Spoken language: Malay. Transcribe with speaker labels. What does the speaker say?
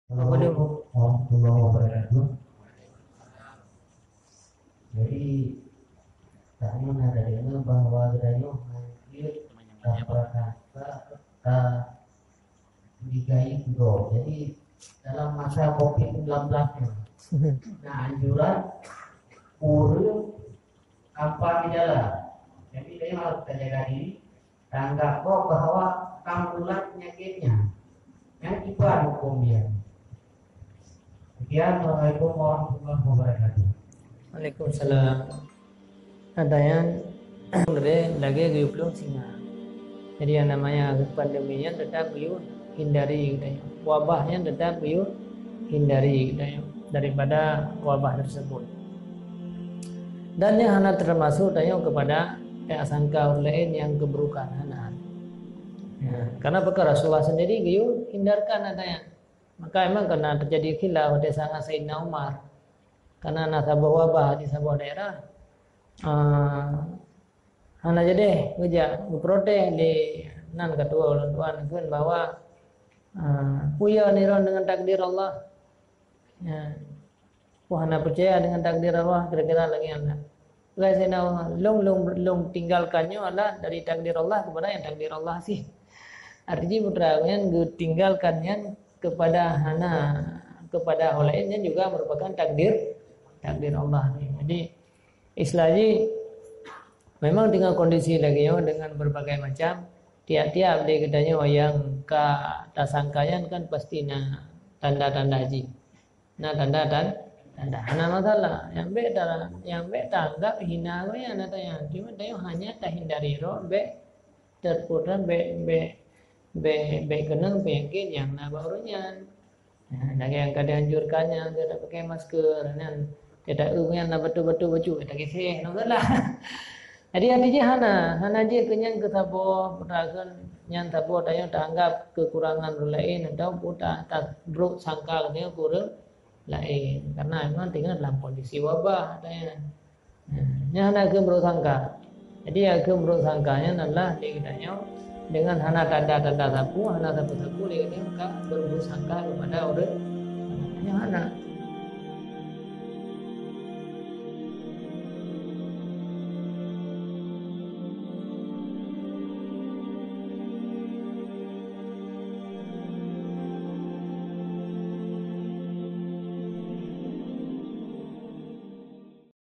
Speaker 1: Apa dulu?
Speaker 2: Assalamualaikum warahmatullahi wabarakatuh. Jadi kami ada dengar bahwa adanya hancur prakasa digai go. Jadi dalam masa COVID-19 nah anjuran urut apa gejala. Jadi dia harus kita jaga diri tanggap bahwa kambulan penyakitnya yang ibarat hukum dia. Sekian, Assalamualaikum warahmatullahi wabarakatuh.
Speaker 1: Waalaikumsalam. Ada yang lagi belum singa. Jadi yang namanya pandeminya tetap yuk hindari gitu ya. Wabahnya tetap yuk hindari gitu ya, daripada wabah tersebut. Dan yang hana termasuk tanya kepada sangka lain yang keburukan hana. Ya, karena perkara Rasulullah sendiri yuk hindarkan adanya. Maka emang karena terjadi khilaf di sangat Sayyidina Umar karena nasabah wabah di sebuah daerah hana jadi ngejak ngeprotes di nan ketua ulun tuan kan bahwa puya niron dengan takdir Allah ya hana percaya dengan takdir Allah kira-kira lagi anda guys long tinggalkannya adalah dari takdir Allah kepada yang takdir Allah sih artinya putra yang tinggalkannya kepada hana kepada hal lainnya juga merupakan takdir Allah. Jadi istilahnya memang dengan kondisi lagi dengan berbagai macam tiap-tiap di kedanya yang ka tasangkayan kan pasti tanda-tanda haji. Tanda hana masalah yang beta anggap hina ya natanya cuma tayo hanya hindari ro terputra kenal penyakit yang barunya yang kadang anjurkannya tidak pakai masker dan tidak yang betul-betul baju kita kisah lah. Jadi artinya hana je kenyang ke sabo perakan yang sabo tanya tanggap kekurangan lain atau putar tak buruk sangka katanya kurang lain karena memang tinggal dalam kondisi wabah tanya hana ke buruk sangka. Jadi ke buruk sangkanya adalah dikitanya dengan hana tanda-tanda sapu dia maka berburuk sangka kepada orang yang hana